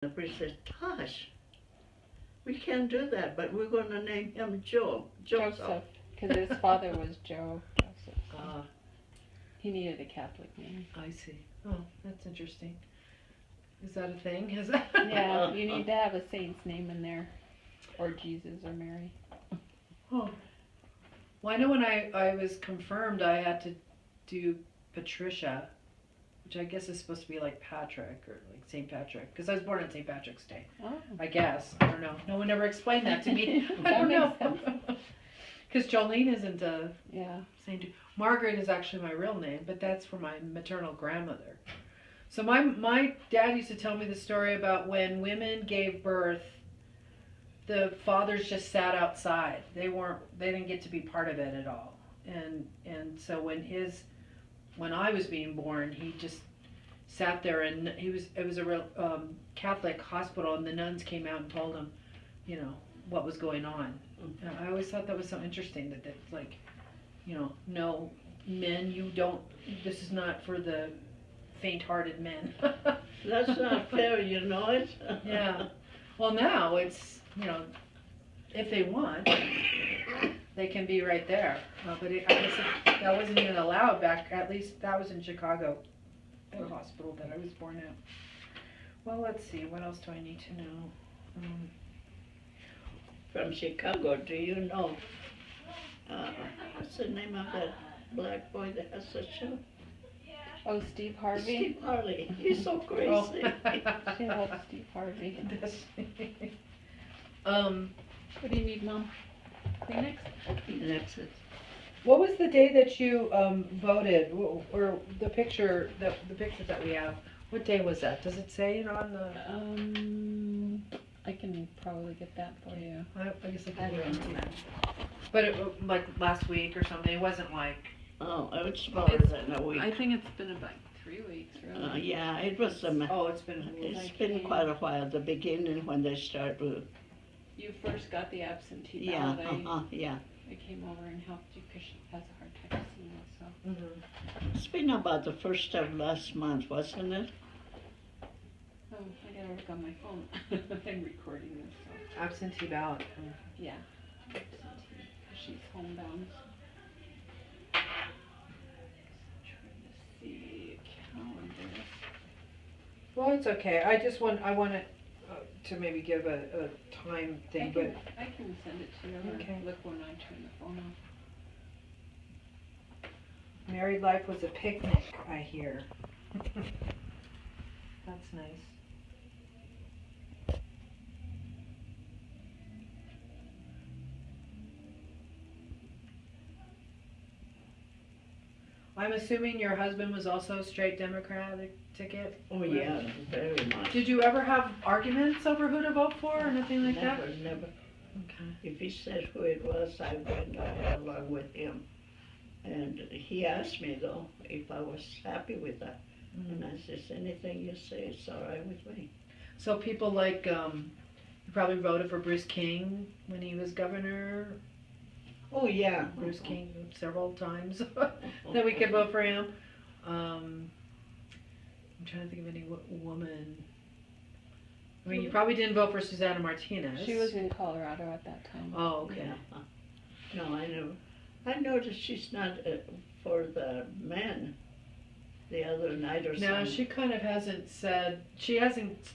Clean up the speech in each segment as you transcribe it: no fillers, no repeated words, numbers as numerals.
The priest said, Tosh, we can't do that, but we're going to name him Joseph. Joseph, because his father was Joseph. So Ah, he needed a Catholic name. I see. Oh, that's interesting. Is that a thing? Is that? Yeah, you need to have a saint's name in there, or Jesus or Mary. Oh. Well, I know when I was confirmed, I had to do Patricia, which I guess is supposed to be like Patrick or like St. Patrick, because I was born on St. Patrick's Day. Oh. I guess. I don't know. No one ever explained that to me. I That don't know. makes Because Jolene isn't a Yeah. Saint. Margaret is actually my real name, but that's for my maternal grandmother. So my dad used to tell me the story about when women gave birth, the fathers just sat outside. They didn't get to be part of it at all. And so when I was being born, he just sat there, and it was a real Catholic hospital, and the nuns came out and told him, what was going on. And I always thought that was so interesting that like, no, men, this is not for the faint-hearted men. That's not fair, you know it? Yeah. Well, now it's, if they want, they can be right there. But I guess that wasn't even allowed back, at least that was in Chicago, the hospital that I was born at. Well, let's see, what else do I need to know? From Chicago, do you know, what's the name of that black boy that has the show? Oh, Steve Harvey. Steve Harvey. He's so crazy. Oh. She loves Steve Harvey. What do you need, Mom? Kleenex? That's it. What was the day that you voted, or the pictures that we have? What day was that? Does it say it on the? I can probably get that for you. I guess I I can don't do know. it. But it, like last week or something. It wasn't like. Oh, it's more than a week. I think it's been about 3 weeks, really. Yeah, it was Oh, it's been. it's been quite a while, the beginning when they started. You first got the absentee Yeah, ballot. yeah. I came over and helped you because she has a hard time seeing it, so. Mm-hmm. It's been about the first of last month, wasn't it? Oh, I gotta work on my phone. I'm recording this, so. Absentee ballot. Yeah. Absentee, 'cause she's homebound. Trying to see calendar. Well, it's okay. I want to maybe give a time thing, but. I can send it to you. Okay. Look when I turn the phone off. Married life was a picnic, I hear. That's nice. I'm assuming your husband was also a straight Democratic ticket? Oh, yeah, very much. Did you ever have arguments over who to vote for or anything like that? Never. Okay. If he said who it was, I went along with him. And he asked me, though, if I was happy with that. And I says, anything you say, it's all right with me. So people like, you probably voted for Bruce King when he was governor. Oh, yeah. Bruce King several times that we could vote for him. I'm trying to think of any woman. I mean, you probably didn't vote for Susana Martinez. She was in Colorado at that time. Oh, okay. Yeah. No, I never. I noticed she's not for the men the other night or something. No, she kind of hasn't said, she hasn't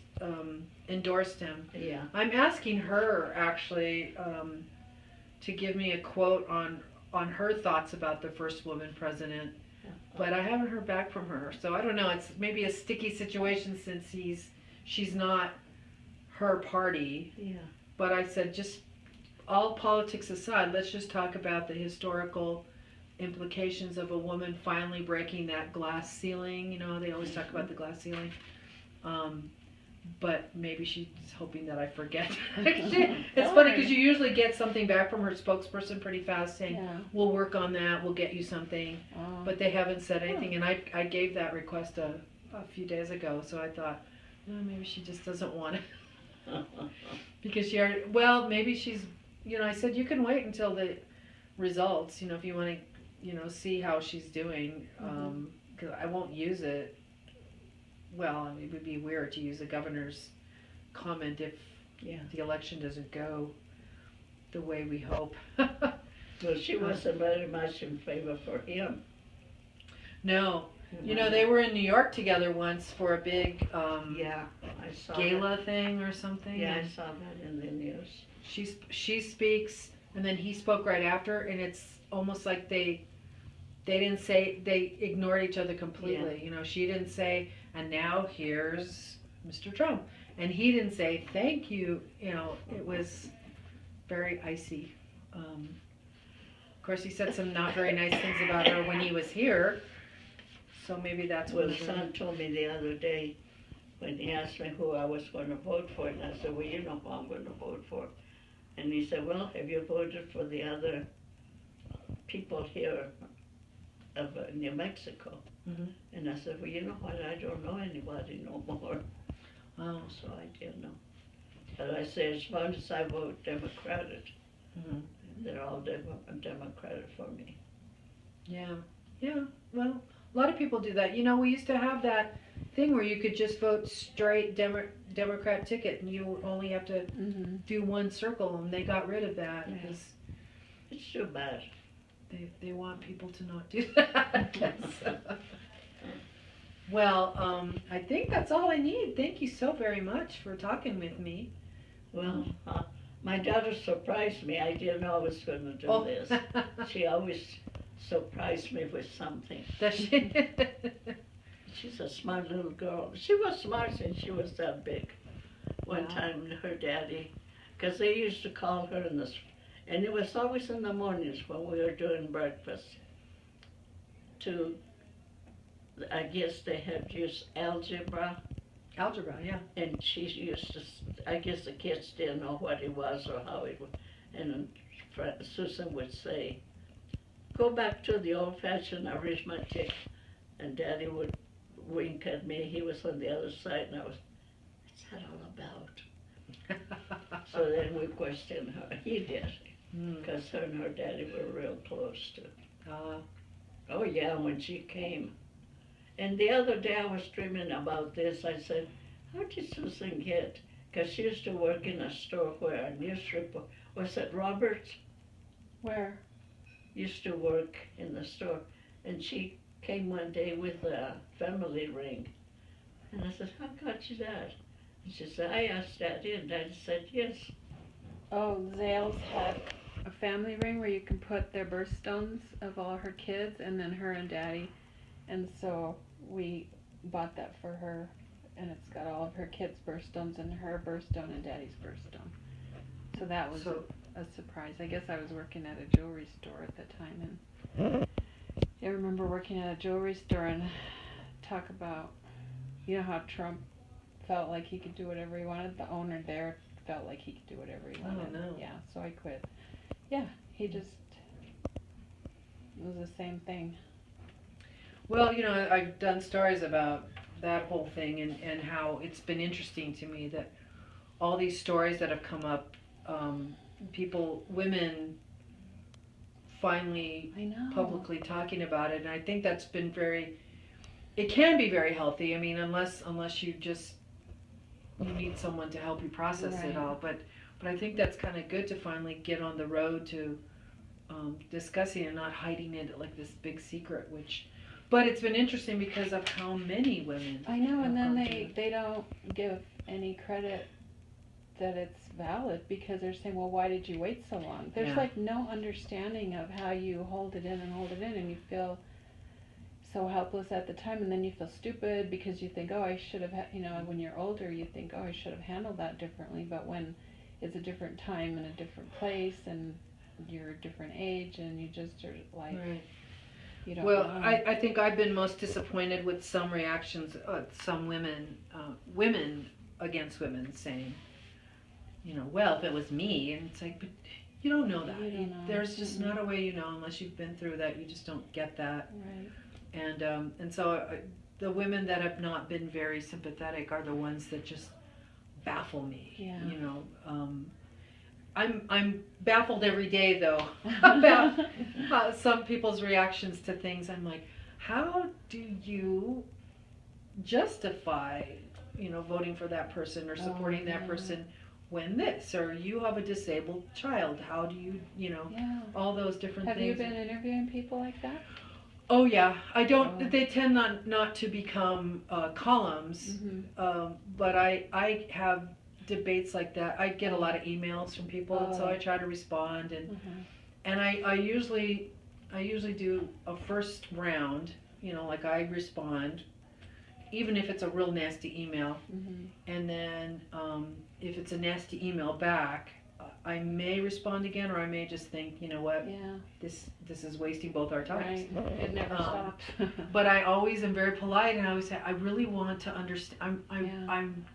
endorsed him. Yeah. I'm asking her, actually, to give me a quote on her thoughts about the first woman president, but I haven't heard back from her. So I don't know. It's maybe a sticky situation since she's not her party. Yeah. But I said, just all politics aside, let's just talk about the historical implications of a woman finally breaking that glass ceiling. You know, they always talk about the glass ceiling. But maybe she's hoping that I forget. It's funny because you usually get something back from her spokesperson pretty fast saying, Yeah. we'll work on that, we'll get you something. Oh. But they haven't said anything. And I gave that request a few days ago. So I thought, maybe she just doesn't want it. Because she already, maybe she's, I said, you can wait until the results, if you want to, see how she's doing. Because I won't use it. Well, it would be weird to use the governor's comment if Yeah. the election doesn't go the way we hope. Well, she wasn't very much in favor for him. No, you know, they were in New York together once for a big Yeah, I saw gala thing or something. that. Yeah, I and saw that in the news. she speaks, and then he spoke right after, and it's almost like they didn't say, they ignored each other completely. You know, she didn't say, and now here's Mr. Trump, and he didn't say thank you. You know, it was very icy. Of course, he said some not very nice things about her when he was here, so maybe that's Well, what. son told me the other day when he asked me who I was going to vote for, and I said, well, you know who I'm going to vote for. And he said, well, have you voted for the other people here of New Mexico? Mhm. And I said, well, you know what, I don't know anybody no more. Oh. So I didn't know. But I said, as long as I vote Democratic, Mhm. they're all Democratic for me. Yeah, well, a lot of people do that. You know, we used to have that thing where you could just vote straight Democrat ticket, and you only have to Mm-hmm. do one circle, and they got rid of that Yeah. because It's too bad. they want people to not do that, I guess. Well, I think that's all I need. Thank you so very much for talking with me. Well, my daughter surprised me. I didn't know I was going to do this. She always surprised me with something. Does she? She's a smart little girl. She was smart since she was that big. One Wow. time, her daddy, because they used to call her in and it was always in the mornings when we were doing breakfast. I guess they had used algebra, Algebra, yeah. and she used to. I guess the kids didn't know what it was or how it was, and Susan would say, "Go back to the old-fashioned arithmetic," and Daddy would wink at me. He was on the other side, and I was, "What's that all about?" So then we questioned her. He did, because her and her daddy were real close to. Oh yeah, when she came. And the other day I was dreaming about this. I said, how did Susan get? Because she used to work in a store where a news report, was it Roberts? Where? Used to work in the store. And she came one day with a family ring. And I said, how got you that? And she said, I asked Daddy, and Daddy said yes. Oh, Zales had a family ring where you can put their birthstones of all her kids and then her and Daddy. And so we bought that for her, and it's got all of her kids' birthstones and her birthstone and Daddy's birthstone. So that was a surprise. I guess I was working at a jewelry store at the time, and I remember working at a jewelry store and talk about, you know how Trump felt like he could do whatever he wanted. The owner there felt like he could do whatever he wanted. Oh, no. Yeah, so I quit. Yeah, he just, it was the same thing. Well, you know, I've done stories about that whole thing and how it's been interesting to me that all these stories that have come up, women finally I know. publicly talking about it, and I think that's been it can be very healthy. I mean, unless you need someone to help you process Right. it all, but I think that's kind of good to finally get on the road to discussing and not hiding it like this big secret, but it's been interesting because of how many women. I know, and then have gone they don't give any credit that it's valid because they're saying, well, why did you wait so long? There's Yeah. like no understanding of how you hold it in, and you feel so helpless at the time, and then you feel stupid because you think, oh, I should have, when you're older, you think, oh, I should have handled that differently, but when it's a different time and a different place, and you're a different age, and you just are like, Right. you don't Well, know. I think I've been most disappointed with some reactions, some women against women saying, well, if it was me, and it's like, but you don't know that. You don't know. There's just Mhm. not a way you know unless you've been through that. You just don't get that. Right. And so the women that have not been very sympathetic are the ones that just baffle me. Yeah. I'm baffled every day though about some people's reactions to things. I'm like, how do you justify voting for that person or supporting that yeah. person when this, or you have a disabled child, how do you, Yeah. all those different Have things. you been interviewing people like that? Oh yeah, I don't. Oh. They tend not to become columns, but I have debates like that. I get a lot of emails from people, and so I try to respond, and I usually do a first round. Like I respond, even if it's a real nasty email, and then if it's a nasty email back, I may respond again, or I may just think, you know what, Yeah. this is wasting both our times. Right. It never stops. But I always am very polite, and I always say, I really want to understand. I'm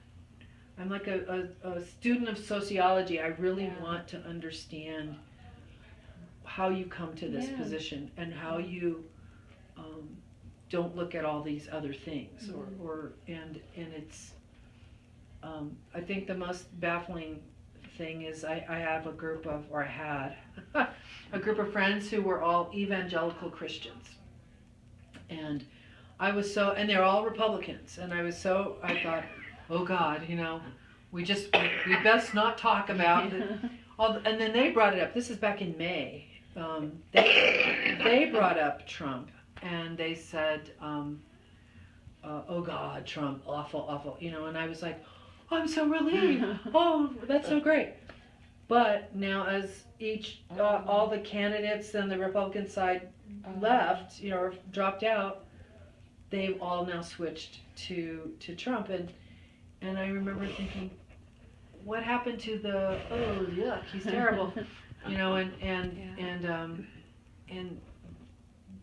like a student of sociology. I really want to understand how you come to this position and how you don't look at all these other things, and it's. I think the most baffling thing is I have a group of, or I had a group of friends who were all evangelical Christians, and and they're all Republicans, and I thought, oh God, we best not talk about it. And then they brought it up. This is back in May. They brought up Trump, and they said, oh God, Trump, awful, awful, and I was like, oh, I'm so relieved. Oh, that's so great. But now as all the candidates on the Republican side left, or dropped out, they've all now switched to Trump. And I remember thinking, what happened to the, oh, yuck, he's terrible. And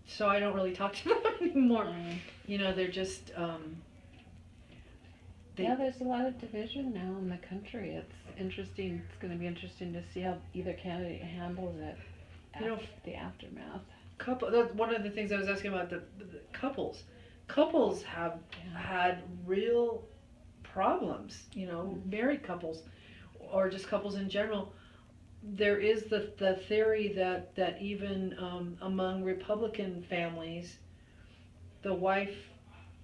so I don't really talk to them anymore. They're just, there's a lot of division now in the country. It's interesting. It's going to be interesting to see how either candidate handles it after the aftermath. That's one of the things I was asking about the couples. Couples have had real problems, married couples or just couples in general. There is the theory that even among Republican families, the wife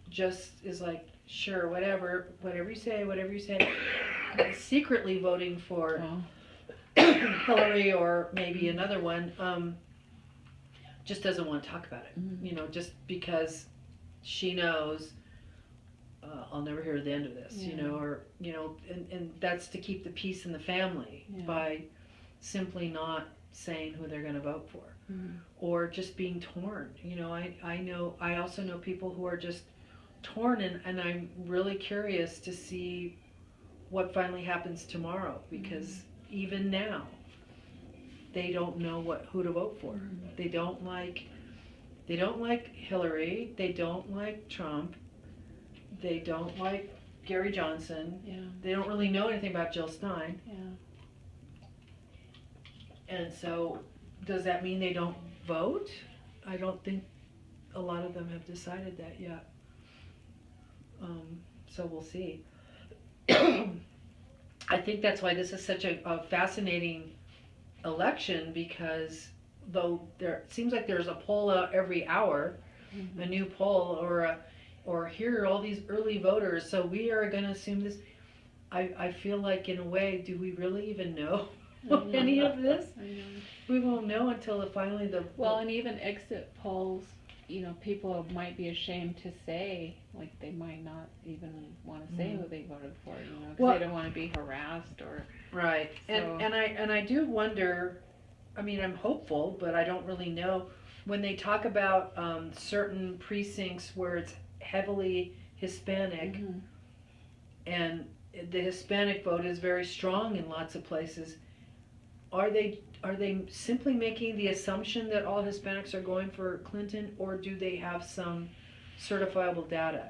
just is like, sure, whatever you say, secretly voting for Hillary or maybe another one, just doesn't want to talk about it, just because she knows I'll never hear the end of this, and that's to keep the peace in the family by simply not saying who they're going to vote for, or just being torn. I also know people who are just torn, and I'm really curious to see what finally happens tomorrow, because even now they don't know who to vote for. They don't like Hillary, they don't like Trump, they don't like Gary Johnson. They don't really know anything about Jill Stein. And so does that mean they don't vote? I don't think a lot of them have decided that yet. So we'll see. I think that's why this is such a fascinating election, because though it seems like there's a poll out every hour, a new poll, or here are all these early voters, so we are going to assume this. I feel like, in a way, do we really even know any of this? We won't know until finally and even exit polls, people might be ashamed to say, like, they might not even want to say who they voted for, because they don't want to be harassed or. Right. So. And I do wonder. I mean, I'm hopeful, but I don't really know. When they talk about certain precincts where it's heavily Hispanic, and the Hispanic vote is very strong in lots of places, are they simply making the assumption that all Hispanics are going for Clinton, or do they have some certifiable data?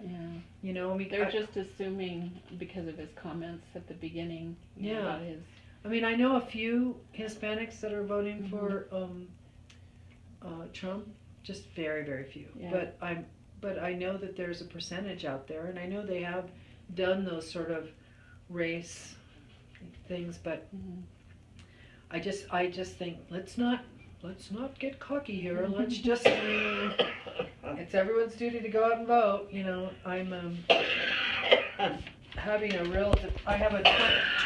They're just assuming because of his comments at the beginning. About his. I mean, I know a few Hispanics that are voting for Trump, just very, very few. But I know that there's a percentage out there, and I know they have done those sort of race things. But I just think let's not get cocky here. Let's just it's everyone's duty to go out and vote. having a real, I have a